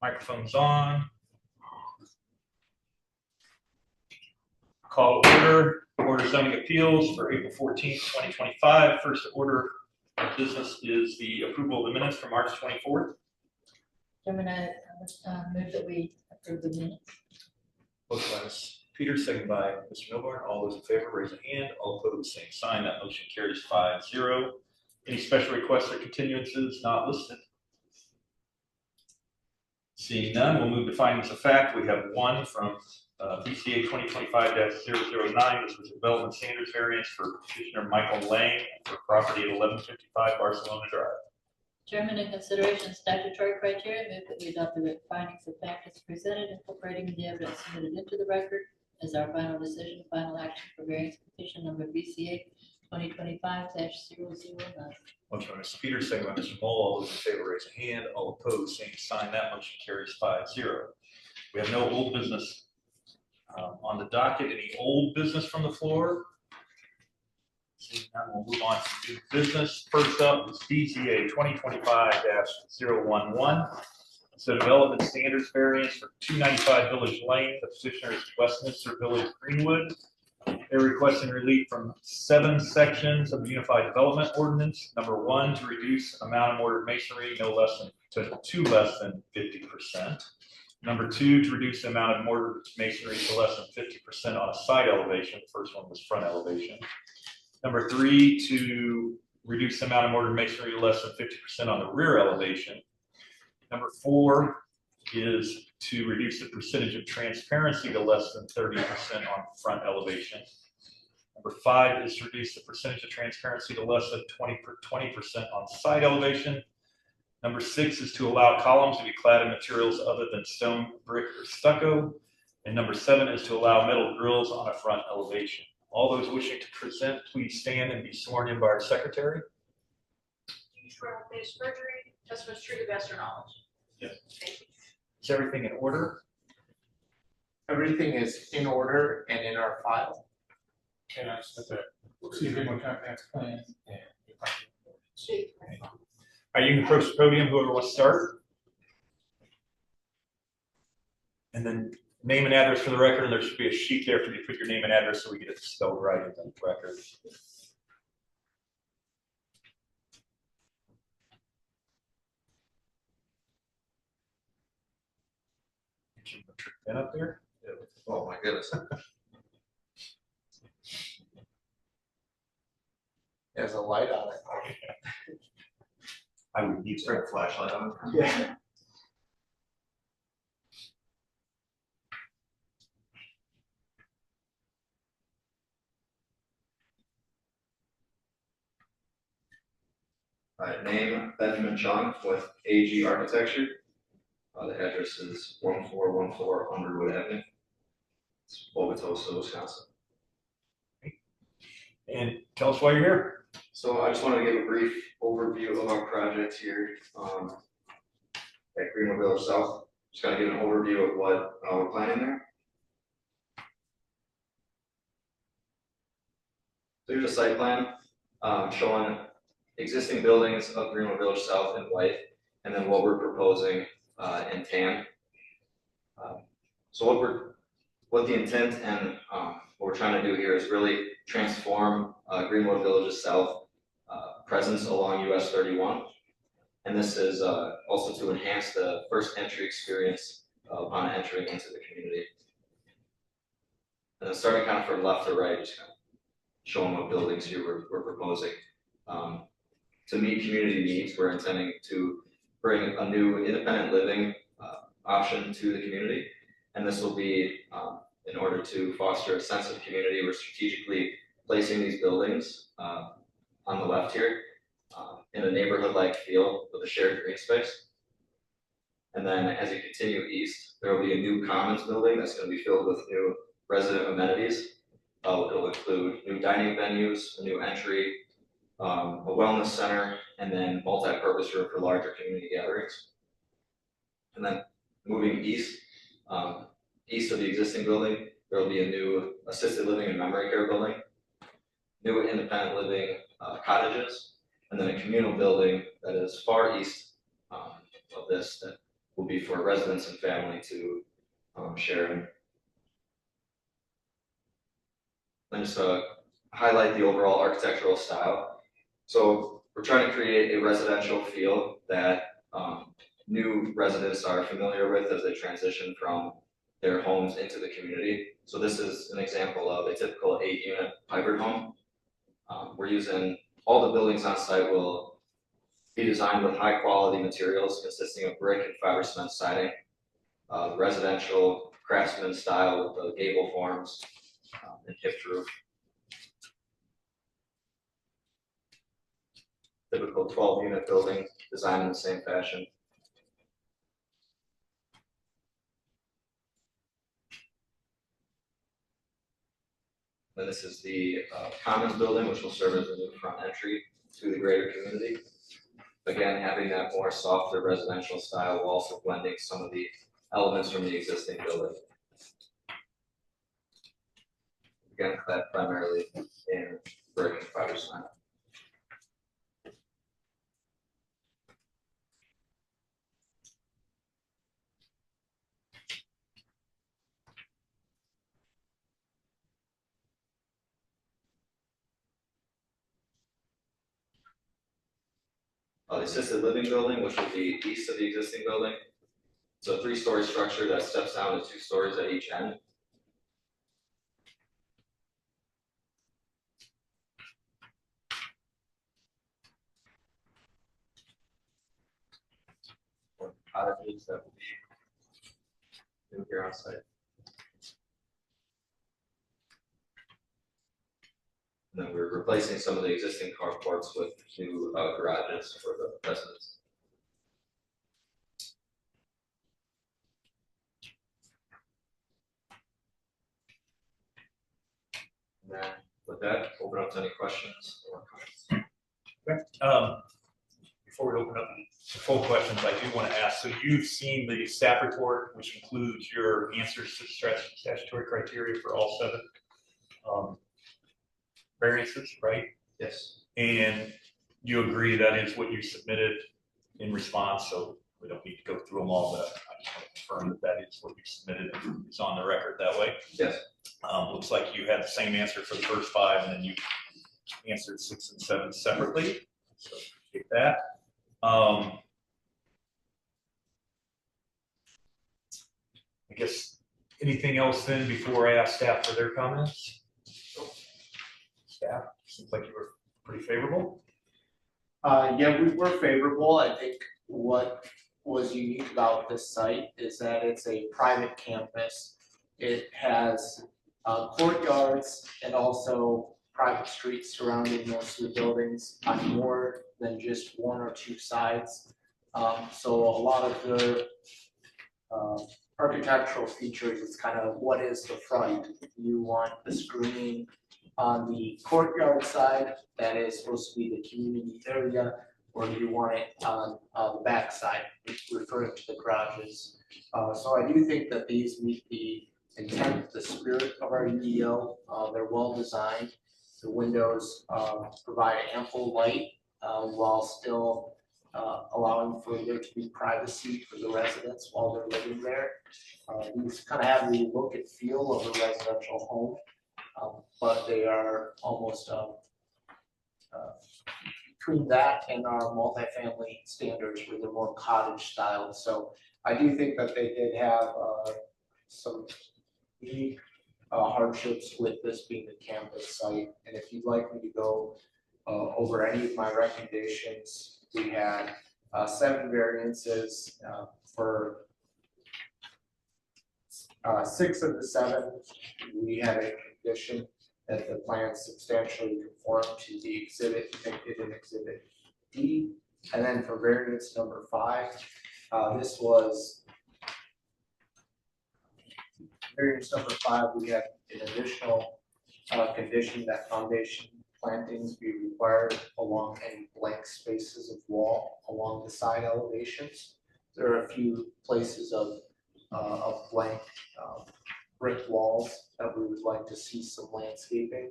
Microphone's on. Call order zoning appeals for April 14th, 2025. First order of business is the approval of the minutes for March 24th. I'm going to move that we approve the minutes. Motion by Ms. Peters, second by Mr. Milburn. All those in favor, raise a hand. All opposed, same sign. That motion carries 5-0. Any special requests or continuances not listed? Seeing none, we'll move to findings of fact. We have one from BCA 2025-009. This was a development standards variance for petitioner Michael Lang for property at 1155 Barcelona Drive. Chairman, in consideration of statutory criteria, move that we adopt the findings of fact as presented, incorporating the evidence submitted into the record as our final decision, final action for variance petition number BCA 2025-009. Motion by Mr. Peters, second by Mr. Moll. All those in favor, raise a hand. All opposed, same sign. That motion carries 5-0. We have no old business on the docket. Any old business from the floor? Seeing none, we'll move on to new business. First up is BZA 2025-011. It's a development standards variance for 295 Village Lane. The petitioner is Westminster Village Greenwood. They're requesting relief from 7 sections of the Unified Development Ordinance. Number 1, to reduce amount of mortar masonry to less than 50%. Number 2, to reduce the amount of mortar masonry to less than 50% on a side elevation. The first one was front elevation. Number 3, to reduce the amount of mortar masonry to less than 50% on the rear elevation. Number 4 is to reduce the percentage of transparency to less than 30% on front elevation. Number 5 is to reduce the percentage of transparency to less than 20% on side elevation. Number 6 is to allow columns to be clad in materials other than stone, brick, or stucco. And number 7 is to allow metal grills on a front elevation. All those wishing to present, please stand and be sworn in by our secretary. Do you swear to face perjury, testify true to the best of your knowledge? Yes. Thank you. Is everything in order? Everything is in order and in our file. And I said that, see if anyone contacts plans. You can approach the podium, whoever wants to start. And then name and address for the record, and there should be a sheet there for you to put your name and address so we get it spelled right in the record. Can you put your pen up there? Oh my goodness. There's a light on it. I would need to turn a flashlight on. Yeah. Name Benjamin Chung with AG Architecture. The address is 1414 Underwood Avenue. It's Wauwatosa, Wisconsin. And tell us why you're here. So I just wanted to give a brief overview of our project here at Greenwood Village South. Just got to give an overview of what we're planning there. So here's a site plan showing existing buildings of Greenwood Village South in white, and then what we're proposing in tan. So what the intent and what we're trying to do here is really transform Greenwood Village's South presence along US 31. And this is also to enhance the first entry experience upon entering into the community. And then starting kind of from left to right, just kind of showing what buildings here we're proposing. To meet community needs, we're intending to bring a new independent living option to the community. And this will be in order to foster a sense of community. We're strategically placing these buildings on the left here in a neighborhood-like feel with a shared green space. And then as you continue east, there will be a new commons building that's going to be filled with new resident amenities. It'll include new dining venues, a new entry, a wellness center, and then multi-purpose room for larger community gatherings. And then moving east, east of the existing building, there will be a new assisted living and memory care building, new independent living cottages, and then a communal building that is far east of this that will be for residents and family to share in. And just highlight the overall architectural style. So we're trying to create a residential feel that new residents are familiar with as they transition from their homes into the community. So this is an example of a typical 8-unit hybrid home. We're using all the buildings on site will be designed with high quality materials consisting of brick and fiber cement siding, residential craftsman style with the gable forms and hipped roof. Typical 12-unit building designed in the same fashion. Then this is the Commons building, which will serve as the new front entry to the greater community. Again, having that more softer residential style while also blending some of the elements from the existing building. Again, clad primarily in brick and fiber cement. The assisted living building, which will be east of the existing building. It's a 3-story structure that steps down to 2 stories at each end. Cottages that will be new here on site. And then we're replacing some of the existing carports with new garages for the residents. And then with that, open up to any questions or comments. Before we open up to full questions, I do want to ask, so you've seen the staff report, which includes your answers to statutory criteria for all 7 variances, right? Yes. And you agree that is what you submitted in response, so we don't need to go through them all, but I just want to confirm that that is what you submitted and it's on the record that way. Yes. Looks like you had the same answer for the first 5 and then you answered 6 and 7 separately, so get that. I guess anything else then before I ask staff for their comments? Staff, seems like you were pretty favorable. Yeah, we were favorable. I think what was unique about this site is that it's a private campus. It has courtyards and also private streets surrounding most of the buildings on more than just 1 or 2 sides. So a lot of the architectural features is kind of what is the front. You want the screening on the courtyard side that is supposed to be the community area, or you want it on the back side, referring to the garages. So I do think that these meet the intent, the spirit of our UDO. They're well designed. The windows provide ample light while still allowing for there to be privacy for the residents while they're living there. These kind of have the look and feel of a residential home, but they are almost between that and our multifamily standards where they're more cottage style. So I do think that they did have some unique hardships with this being a campus site. And if you'd like me to go over any of my recommendations, we had 7 variances for 6 of the 7. We had a condition that the plan substantially conform to the exhibit depicted in Exhibit D. And then for variance number 5, this was variance number 5, we had an additional condition that foundation plantings be required along any blank spaces of wall along the side elevations. There are a few places of blank brick walls that we would like to see some landscaping.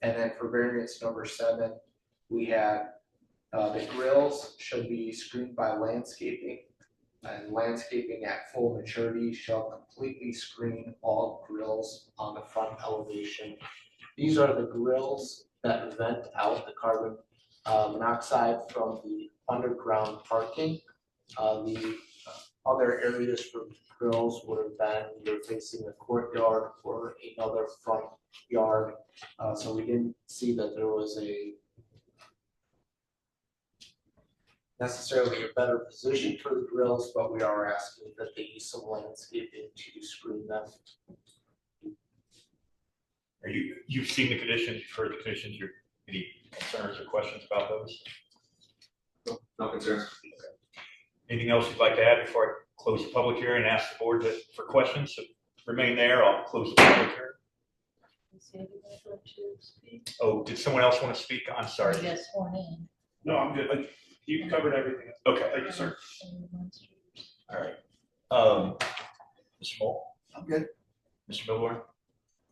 And then for variance number 7, we had the grills should be screened by landscaping And landscaping at full maturity shall completely screen all grills on the front elevation. These are the grills that vent out the carbon monoxide from the underground parking. The other areas for grills would have been either facing the courtyard or another front yard. So we didn't see that there was necessarily a better position for the grills, but we are asking that they use some landscaping to screen them. You've seen the conditions, you've heard the conditions, any concerns or questions about those? No concerns. Anything else you'd like to add before I close the public hearing and ask the board for questions? So remain there, I'll close the public hearing. Does anybody want to speak? Oh, did someone else want to speak? I'm sorry. Yes, sworn in. No, I'm good. You covered everything. Okay, Thank you, sir. all right. Mr. Mole? I'm good. Mr. Milborn?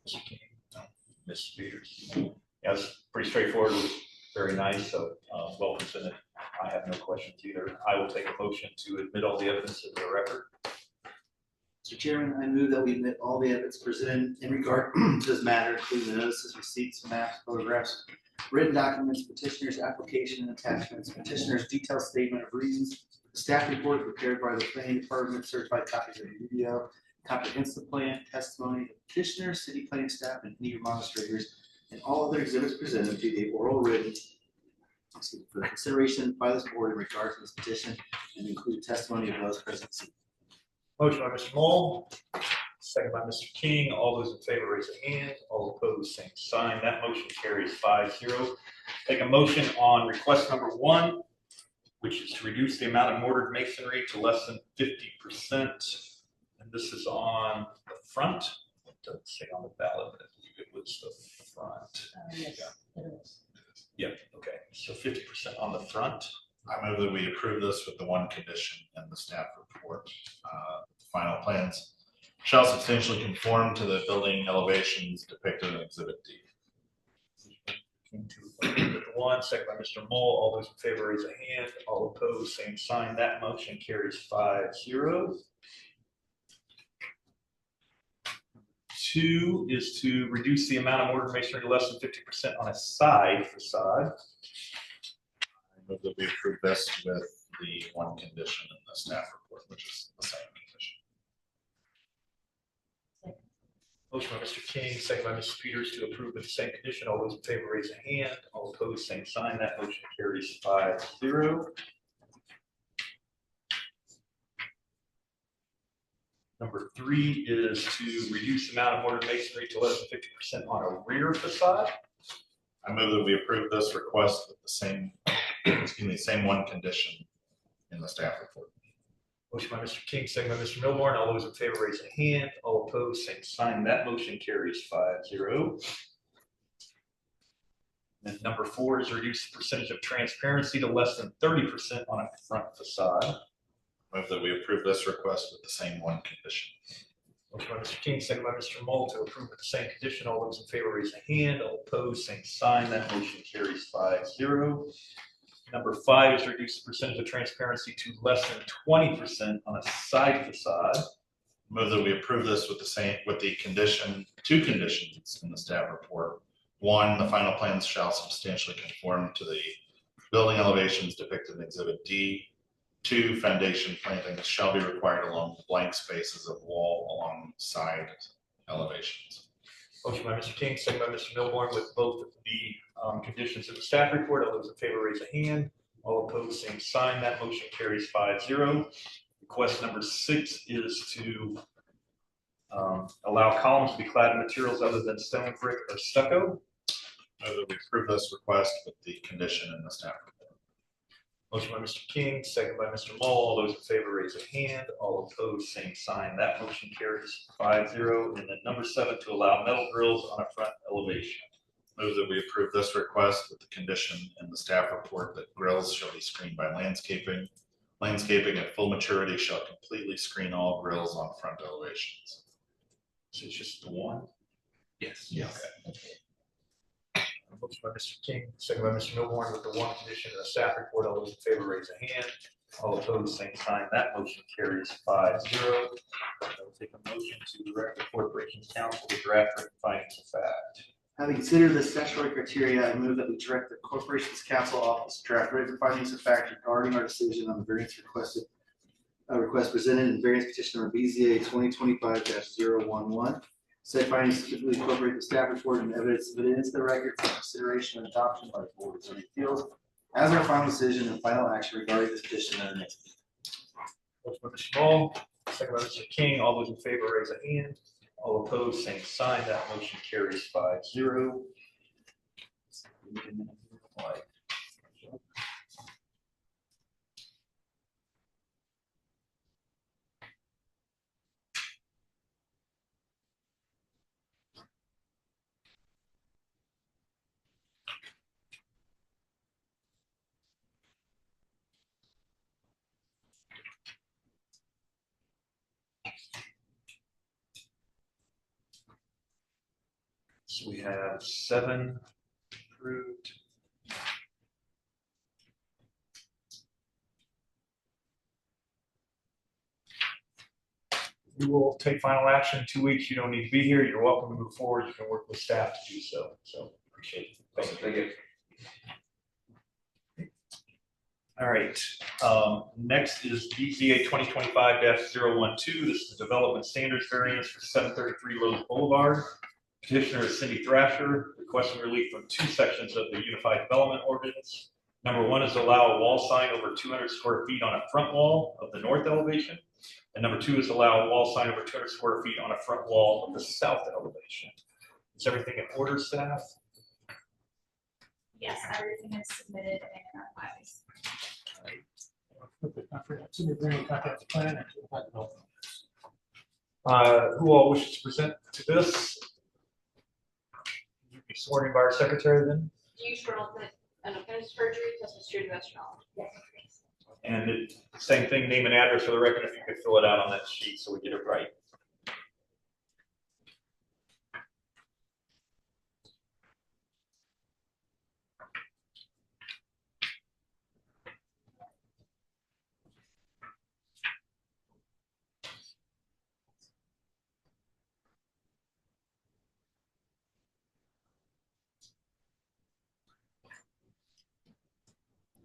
Mr. King? Ms. Peters? Yeah, it's pretty straightforward, it was very nice, so well presented. I have no questions either. I will take a motion to admit all the evidence into the record. Mr. Chairman, I move that we admit all the evidence presented in regard to this matter, including the notices, receipts, maps, photographs, written documents, petitioner's application and attachments, petitioner's detailed statement of reasons, the staff report prepared by the planning department, certified copies of the video, comprehensive plan, testimony, the petitioner, city planning staff, and any administrators, and all other exhibits presented to the oral written for consideration by this board in regard to this petition, and include testimony of those present. Motion by Mr. Mole, second by Mr. King. All those in favor raise a hand. All opposed, same sign. That motion carries 5-0. Take a motion on request number 1, which is to reduce the amount of mortared masonry to less than 50%. And this is on the front. It doesn't say on the ballot, but I believe it was the front. Yes, it is. Yeah, okay. So 50% on the front. I move that we approve this with the one condition in the staff report. Final plans shall substantially conform to the building elevations depicted in Exhibit D. To approve with 1, second by Mr. Mole. All those in favor raise a hand. All opposed, same sign. That motion carries 5-0. 2 is to reduce the amount of mortar masonry to less than 50% on a side facade. I move that we approve this with the one condition in the staff report, which is the same condition. Motion by Mr. King, second by Mrs. Peters to approve with the same condition. All those in favor raise a hand. All opposed, same sign. That motion carries 5-0. Number 3 is to reduce the amount of mortar masonry to less than 50% on a rear facade. I move that we approve this request with the same, same one condition in the staff report. Motion by Mr. King, second by Mr. Milborn. All those in favor raise a hand. All opposed, same sign. That motion carries 5-0. And number 4 is to reduce the percentage of transparency to less than 30% on a front facade. Move that we approve this request with the same one condition. Motion by Mr. King, second by Mr. Mole to approve with the same condition. All those in favor raise a hand. All opposed, same sign. That motion carries 5-0. Number 5 is to reduce the percentage of transparency to less than 20% on a side facade. Move that we approve this with the condition, 2 conditions in the staff report. 1, the final plans shall substantially conform to the building elevations depicted in Exhibit D. 2, foundation plantings shall be required along the blank spaces of wall along side elevations. Motion by Mr. King, second by Mr. Milborn with both of the conditions of the staff report. All those in favor raise a hand. All opposed, same sign. That motion carries 5-0. Request number 6 is to allow columns to be clad in materials other than stone, brick, or stucco. Move that we approve this request with the condition in the staff report. Motion by Mr. King, second by Mr. Mole. All those in favor raise a hand. All opposed, same sign. That motion carries 5-0. And then number 7, to allow metal grills on a front elevation. Move that we approve this request with the condition in the staff report that grills shall be screened by landscaping. Landscaping at full maturity shall completely screen all grills on front elevations. So it's just the 1. Yes. Yes. Motion by Mr. King, second by Mr. Milborn with the 1 condition in the staff report. All those in favor raise a hand. All opposed, same sign. That motion carries 5-0. I will take a motion to direct the Corporations Council to draft written findings of fact. Having considered the statutory criteria, I move that we direct the Corporations Council Office to draft written findings of fact regarding our decision on the variance request presented in variance petition number BZA 2025-011. Said findings specifically incorporate the staff report and evidence submitted into the record for consideration and adoption by the Board of Zoning Appeals as our final decision and final action regarding this petition at our next meeting. Motion by Mr. Small, second by Mr. King. All those in favor, raise a hand. All opposed, same sign. That motion carries 5-0. So we have 7 approved. We will take final action in 2 weeks. You don't need to be here. You're welcome to move forward. You can work with staff to do so. So appreciate it. Thank you. All right, next is BZA 2025-012. This is the development standards variance for 733 Lowe's Boulevard. Petitioner is Cindy Thrasher, requesting relief from 2 sections of the Unified Development Ordinance. Number 1 is allow a wall sign over 200 square feet on a front wall of the north elevation. And number 2 is allow a wall sign over 200 square feet on a front wall of the south elevation. Is everything in order, staff? Yes, everything is submitted in our files. I forgot, so we're bringing comprehensive plan. Actually, we'll talk about Who all wishes to present to this? You be sworn in by our secretary then? Do you swear that an offense, perjury, testimony true to the best of your knowledge? Yes. And same thing, name and address for the record, if you could fill it out on that sheet so we get it right.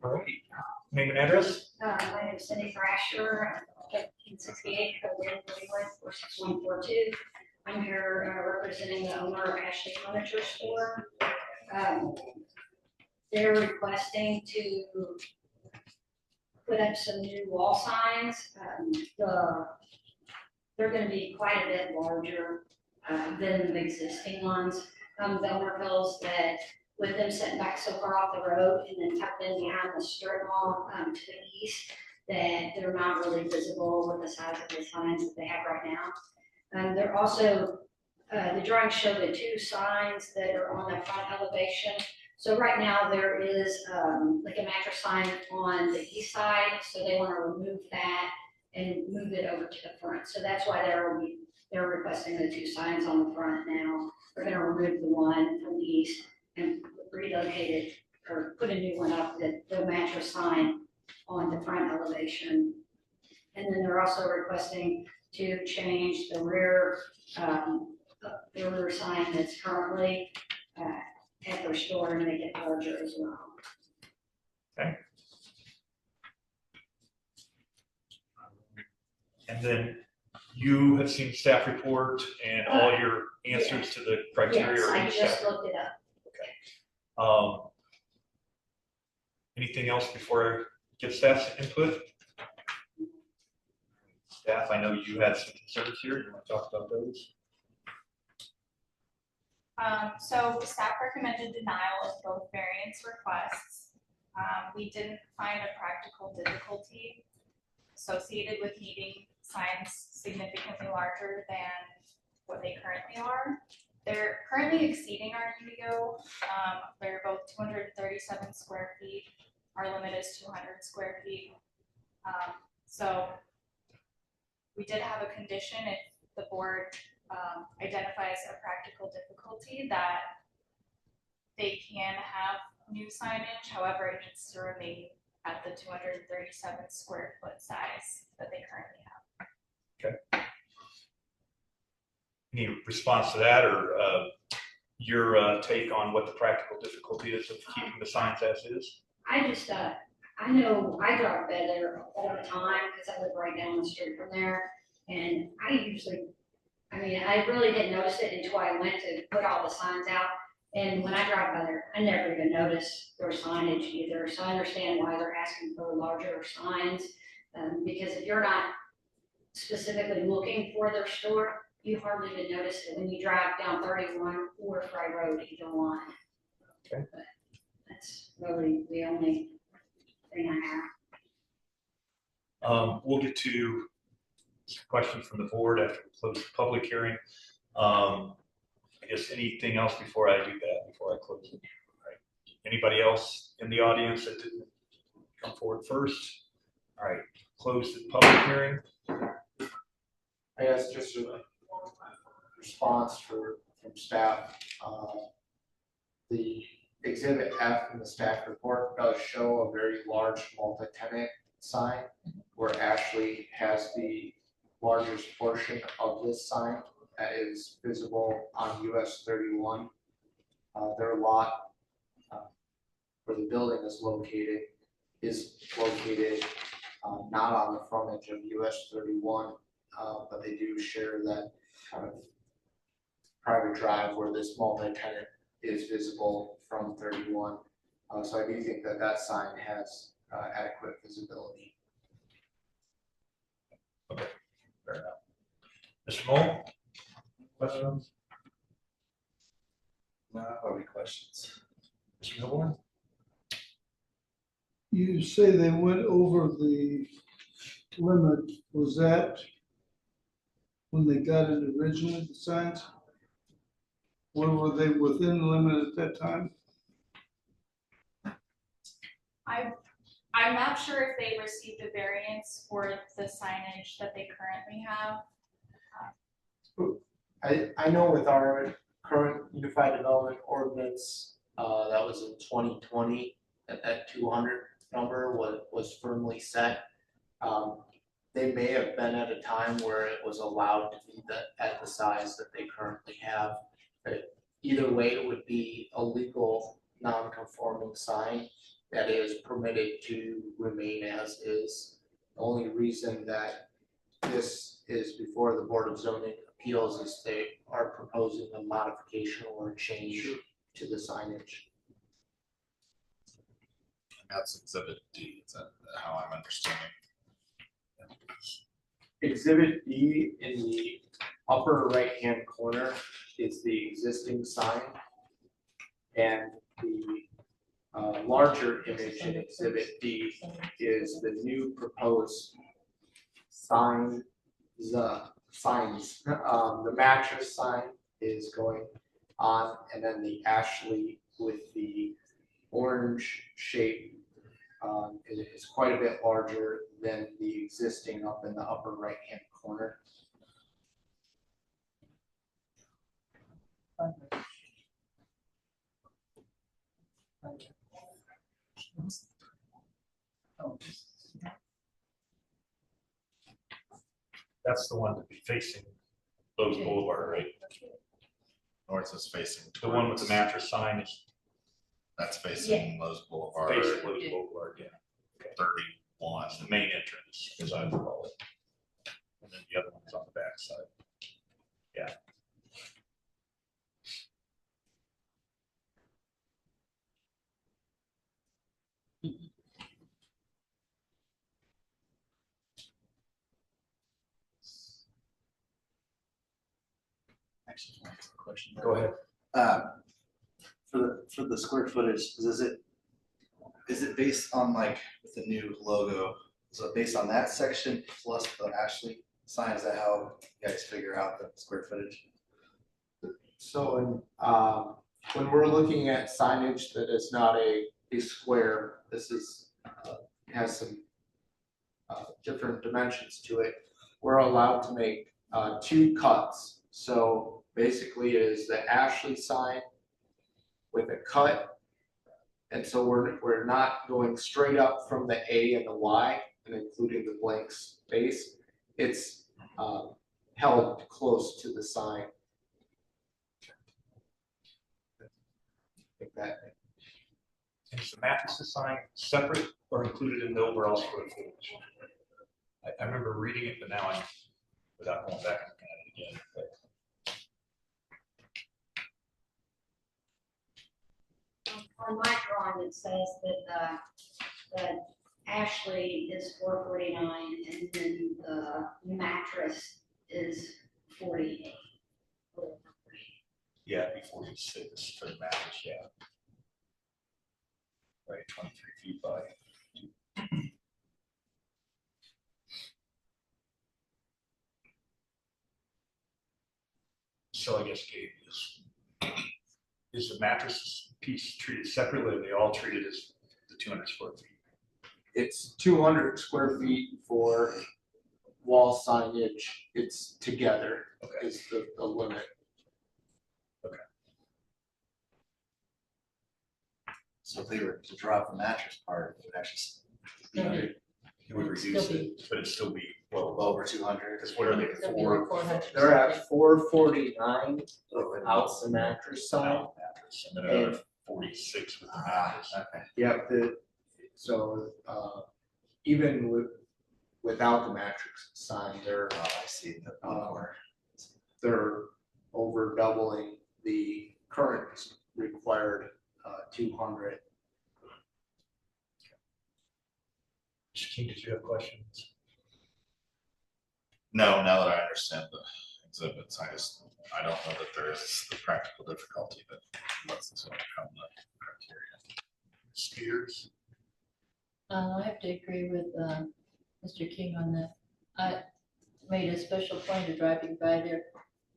All right, name and address? My name is Cindy Thrasher, 1568 Coverdale Boulevard, 46142. I'm here representing the owner of Ashley Furniture Store. They're requesting to put up some new wall signs. They're going to be quite a bit larger than the existing ones. The owner feels that with them sitting back so far off the road and then tucked in behind the strip mall to the east, that they're not really visible with the size of the signs that they have right now. They're also, the drawings show the 2 signs that are on the front elevation. So right now there is like a mattress sign on the east side, so they want to remove that and move it over to the front. So that's why they're requesting the 2 signs on the front now. We're going to remove the one from the east and relocate it or put a new one up, the mattress sign on the front elevation. And then they're also requesting to change the rear sign that's currently at their store and make it larger as well. Okay. And then you have seen staff report and all your answers to the criteria Yes, are in I staff just looked it up. Anything else before I get staff's input? Staff, I know you had some concerns here. You want to talk about those? So staff recommended denial of both variance requests. We didn't find a practical difficulty associated with needing signs significantly larger than what they currently are. They're currently exceeding our UDO. They're both 237 square feet. Our limit is 200 square feet. So we did have a condition if the board identifies a practical difficulty that they can have new signage. However, it needs to remain at the 237 square foot size that they currently have. Any response to that, or your take on what the practical difficulty is of keeping the signs as is? I just, I know I drive by there all the time because I live right down the street from there. And I really didn't notice it until I went to put all the signs out. And when I drive by there, I never even notice their signage either. So I understand why they're asking for larger signs. Because if you're not specifically looking for their store, you hardly even notice it when you drive down 31 or Fry Road, either one. Okay. But that's really the only thing I have. We'll get to questions from the board after we close the public hearing. I guess anything else before I do that, before I close it? All right. Anybody else in the audience that didn't come forward first? All right, close the public hearing. I guess just a response from staff. The exhibit F in the staff report does show a very large multi-tenant sign where Ashley has the largest portion of this sign that is visible on US 31. Their lot where the building is located not on the frontage of US 31, but they do share that kind of private drive where this multi-tenant is visible from 31. So I do think that that sign has adequate visibility. Okay, fair enough. Mr. Mole? Questions? No, probably questions. Mr. Milborn? You say they went over the limit, was that when they got it originally, the signs? Or were they within the limit at that time? I'm not sure if they received a variance for the signage that they currently have. I know with our current Unified Development Ordinance, that was in 2020, that 200 number was firmly set. They may have been at a time where it was allowed to be at the size that they currently have. But either way, it would be a legal non-conforming sign that is permitted to remain as is. The only reason that this is before the Board of Zoning Appeals is they are proposing a modification or a change to the signage. That's exhibit D, is that how I'm understanding? Exhibit D in the upper right-hand corner is the existing sign. And the larger image in exhibit D is the new proposed signs. The mattress sign is going on, and then the Ashley with the orange shape is quite a bit larger than the existing up in the upper right-hand corner. That's the one to be facing Lowe's Boulevard, right? North is facing. The one with the mattress sign is That's facing Lowe's Boulevard, facing Lowe's Boulevard, yeah. 31. It's the main entrance, as I call it. And then the other one's on the back side. Yeah. Actually, can I ask a question? Go ahead. For the square footage, is it based on like with the new logo? Is it based on that section plus the Ashley sign? Is that how you guys figure out the square footage? So when we're looking at signage that is not a square, this is has some different dimensions to it. We're allowed to make 2 cuts. So basically it is the Ashley sign with a cut And so we're not going straight up from the A and the Y and including the blank space. It's held close to the sign. Like that. Is the mattresses sign separate or included in the overall square footage? I remember reading it, but now I'm, without going back and looking at it again. On my drawing, it says that Ashley is 449 and then the mattress is 48. Yeah, it'd be 46 for the mattress, yeah. Right, 23 feet by. So I guess Gabe is the mattress piece treated separately, or are they all treated as the 200 square feet? It's 200 square feet for wall signage. It's together is the limit. So if they were to drop the mattress part, it would actually be under, It would reduce it, but it'd still be well over 200. because what are they, It'll be four? like 400 They're something. at 449 Oh, and- without the mattress sign. Without mattress, and then another 46 with the mattress. Okay. Yep, so even without the mattress sign, Oh, I see the more. they're over doubling the current required 200. Mr. King, did you have questions? No, now that I understand the exhibits, I don't know that there is the practical difficulty that lets us overcome the criteria. Spears? I have to agree with Mr. King on that. I made a special point of driving by there.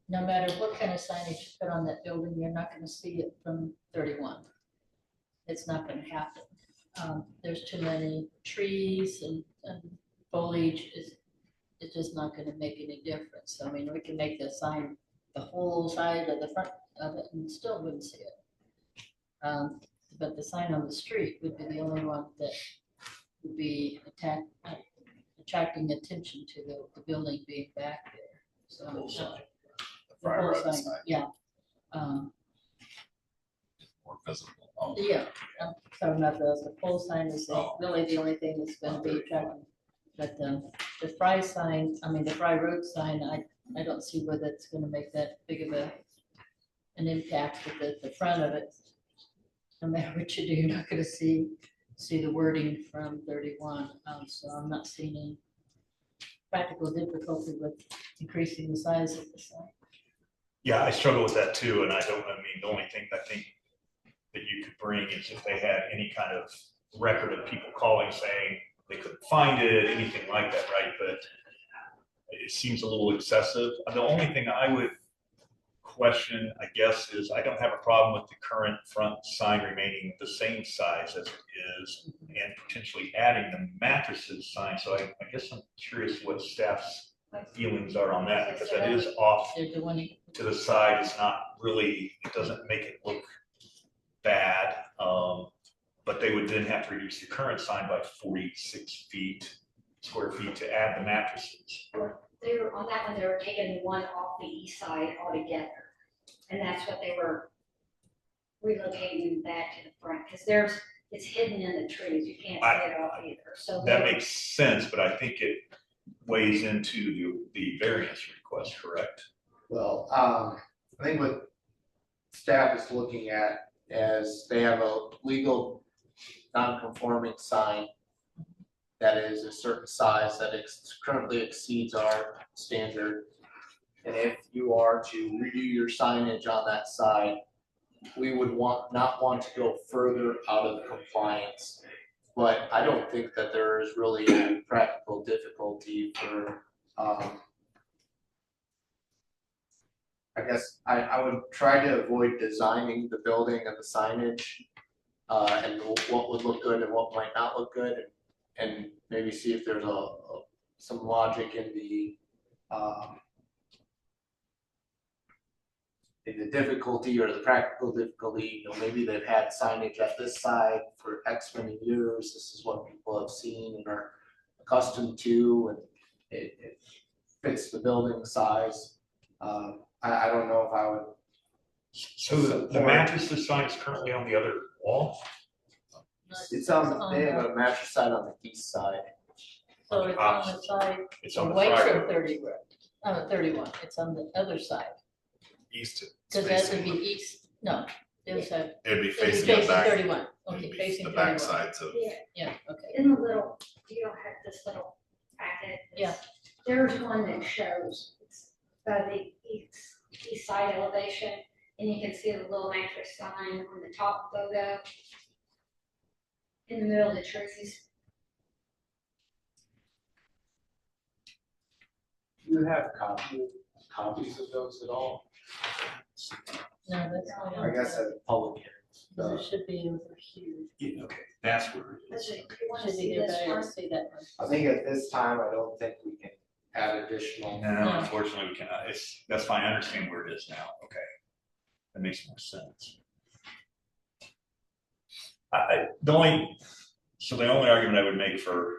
No matter what kind of signage you put on that building, you're not going to see it from 31. It's not going to happen. There's too many trees and foliage. It's just not going to make any difference. I mean, we can make the sign the whole side of the front of it and still wouldn't see it. But the sign on the street would be the only one that would be attracting attention to the building being back there. So Full sign. The the fire whole road sign, sign, yeah. more visible. Oh, Yeah, I'm talking about the pole sign is Oh. really the only thing that's gonna be attractive. But the Fry sign, I mean, the Fry Road sign, I don't see where that's gonna make that big of an impact with the front of it. No matter what you do, you're not gonna see the wording from 31, so I'm not seeing any practical difficulty with increasing the size of the sign. Yeah, I struggle with that too, and I mean, the only thing I think that you could bring is if they had any kind of record of people calling saying they couldn't find it, anything like that, right? But it seems a little excessive. The only thing I would question, I guess, is I don't have a problem with the current front sign remaining the same size as it is and potentially adding the mattresses sign. So I guess I'm curious what staff's feelings are on that, because that is off They're doing to the side. It's not really, it doesn't make it look bad. But they would then have to reduce the current sign by 46 square feet to add the mattresses. They were, on that one, they were taking one off the east side altogether. And that's what they were relocating back to the front, because it's hidden in the trees, you can't see it off either, so. That makes sense, but I think it weighs into the variance request, correct? Well, I think what staff is looking at is they have a legal non-conforming sign that is a certain size that currently exceeds our standard. And if you are to redo your signage on that side, we would not want to go further out of compliance. But I don't think that there is really any practical difficulty for, I guess I would try to avoid designing the building and the signage and what would look good and what might not look good, and maybe see if there's some logic in the the difficulty or the practical difficulty, maybe they've had signage at this side for X many years, this is what people have seen and are accustomed to, and it fits the building size. I don't know if I would. So the mattresses sign is currently on the other wall? It's they have a mattress side on the east side. So it's on the side It's on the away front. from 31, it's on the other side, East because that would facing, be east, no, the other side, it'd be it would be facing the facing back, 31, it'd okay, be facing the 31. back sides of, Yeah, Yeah, okay, in the little, you don't have this little packet. Yeah. There's one that shows, it's the east side elevation, and you can see the little mattress sign on the top logo. In the middle of the trees. Do you have copies of those at all? no, that's not. I guess at a public hearing. It should be over here, Yeah, okay, that's where it Let's is. see, you wanna should be see here, this but I don't one? see that one. I think at this time, I don't think we can add additional. No, unfortunately, we cannot. That's fine. I understand where it is now. Okay. That makes more sense. The only argument I would make for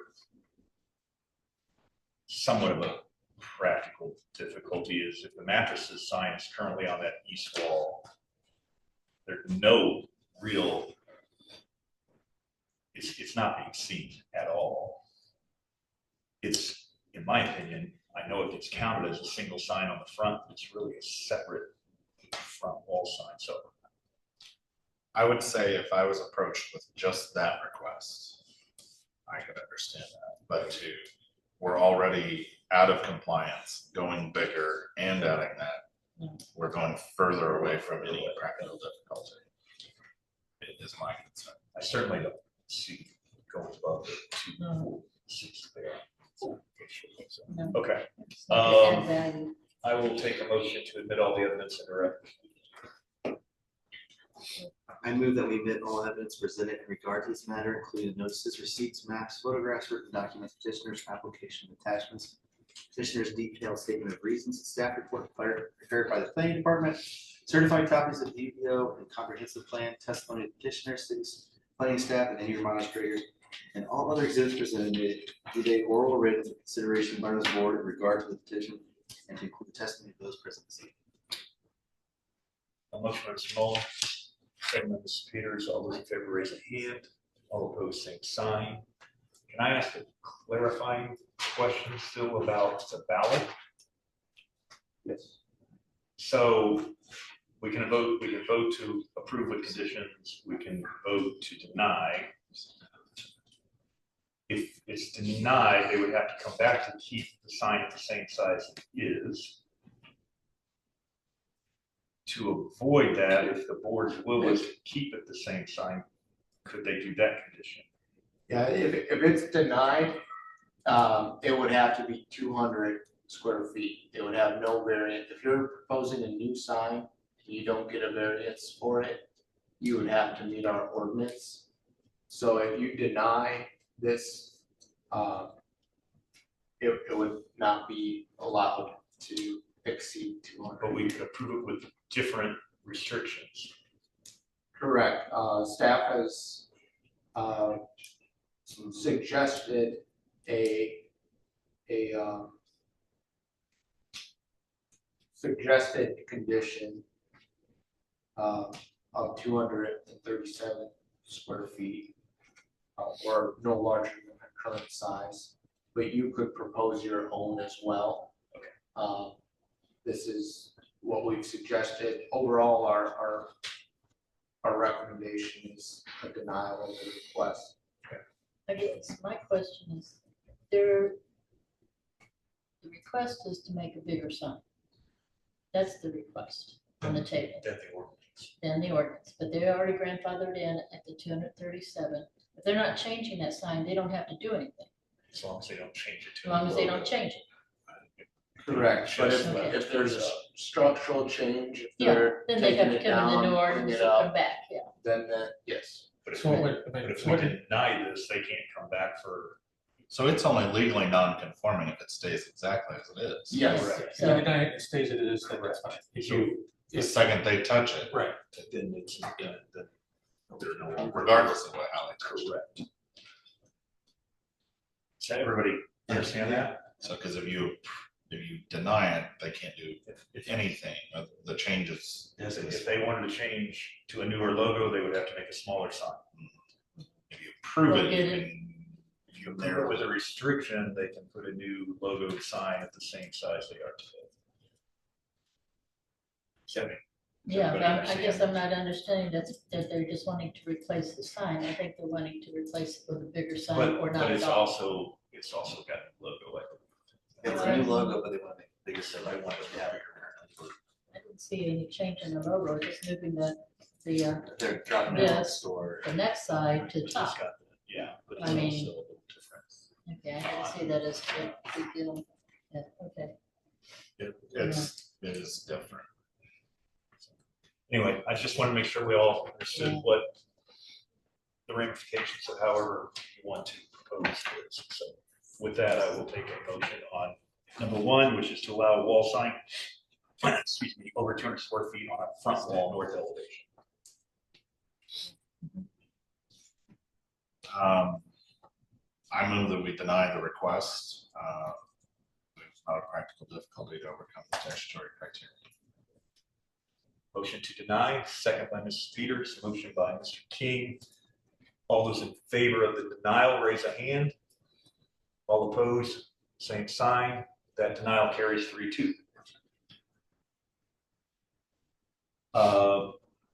somewhat of a practical difficulty is if the mattresses sign is currently on that east wall, there's no real, it's not being seen at all. It's, in my opinion, I know if it's counted as a single sign on the front, it's really a separate front wall sign, so. I would say if I was approached with just that request, I could understand that, but we're already out of compliance, going bigger and adding that. We're going further away from any practical difficulty. It is my concern. I certainly don't see going above the 246 there. No. Okay, It's not gonna add value. I will take a motion to admit all the evidence in the record. I move that we admit all evidence presented in regard to this matter, including notices, receipts, maps, photographs, written documents, petitioner's application attachments, petitioner's detailed statement of reasons, and staff report prepared by the planning department, certified copies of DVO and comprehensive plan, testimony of petitioner, city's planning staff, and any administrators, and all other exhibits presented, be they oral or written for consideration by this board in regard to the petition, and to include the testimony of those present this evening. A motion by Mr. Muller, second by Mrs. Peters, all those in favor raise a hand, all opposed same sign. Can I ask a clarifying question still about the ballot? Yes. So we can vote to approve with conditions, we can vote to deny. If it's denied, they would have to come back to keep the sign at the same size it is. To avoid that, if the board's will is to keep it the same sign, could they do that condition? Yeah, if it's denied, it would have to be 200 square feet. It would have no variant. If you're proposing a new sign, and you don't get a variance for it, you would have to meet our ordinance. So if you deny this, it would not be allowed to exceed 200. But we could approve it with different restrictions. Correct. Staff has suggested a suggested condition of 237 square feet, or no larger than the current size, but you could propose your own as well. Okay. This is what we've suggested. Overall, our recommendation is a denial of the request. I guess my question is, the request is to make a bigger sign. That's the request on the table, Then the ordinance. than the ordinance, but they're already grandfathered in at the 237. If they're not changing that sign, they don't have to do anything, As long as they don't change it to. as long as they don't change it. Correct, but Okay. if there's a structural change, if Yeah, they're then they have taking to it come in the down, new bring ordinance it and come up, back, yeah. then yes. But if So we, what, but if we deny this, they can't come back for. So it's only legally non-conforming if it stays exactly as it is. Yes. Correct. if you deny it, it stays as it is, then that's fine. So The second they touch it, Right. Then it's, then they're no longer. regardless of how they touch it. Correct. Does everybody understand that? So, because if you deny it, they can't do anything, the changes. Yes, if they wanted to change to a newer logo, they would have to make a smaller sign. If you approve Well, it, get you it. can, you can There narrow with it. a restriction, they can put a new logo sign at the same size they are today. Yeah, but I guess understand? I'm not understanding that they're just wanting to replace the sign. I think they're wanting to replace it with a bigger sign or But not it's at all. it's also got a logo like. It's a new logo, but they want to make it bigger, so I want to have it. I didn't see any change in the logo, just moving the they're dropping it on the Yes. store. next side to It's top. got the- Yeah, but I it's mean- also a little different. Okay, I didn't see that as a big deal. Yeah, okay. It is different. Anyway, I just want to make sure we all understood Yeah. what the ramifications of however you want to propose this. So with that, I will take a motion on number one, which is to allow a wall sign, excuse me, over 200 square feet on a front wall north elevation. I move that we deny the request. There's not a practical difficulty to overcome the statutory criteria. Motion to deny, second by Mrs. Peters, motion by Mr. King. All those in favor of the denial, raise a hand. All opposed, same sign. That denial carries 3-2.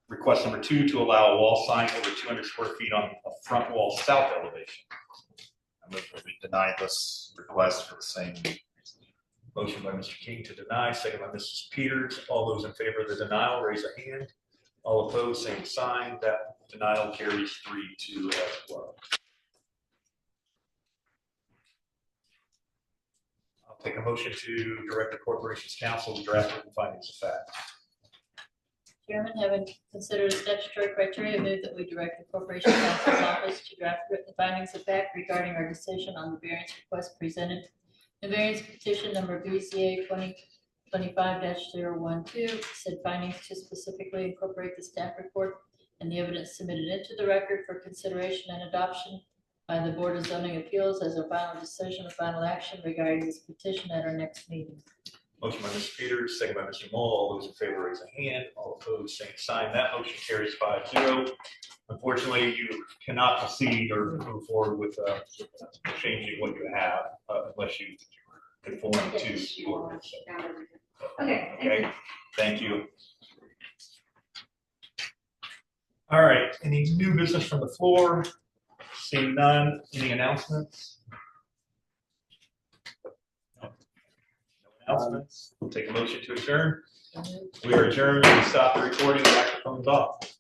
Request number two, to allow a wall sign over 200 square feet on a front wall south elevation. I move that we deny this request for the same reason. Motion by Mr. King to deny, second by Mrs. Peters. All those in favor of the denial, raise a hand. All opposed, same sign. That denial carries 3-2 as well. I'll take a motion to direct the corporation's counsel to draft written findings of fact. Chairman, having considered the statutory criteria, move that we direct the Corporation Counsel's Office to draft written findings of fact regarding our decision on the variance request presented. The variance petition number BCA 2025-012, said findings to specifically incorporate the staff report and the evidence submitted into the record for consideration and adoption by the Board of Zoning Appeals as our final decision or final action regarding this petition at our next meeting. Motion by Mr. Peters, second by Mr. Moll. All those in favor, raise a hand. All opposed, same sign. That motion carries 5-0. Unfortunately, you cannot proceed or move forward with changing what you have unless you conform to the ordinance. Okay, thank you. Okay, thank you. All right, any new business from the floor? Seeing none, any announcements? No announcements? We'll take a motion to adjourn. We are adjourned. We stop the recording. Microphones off.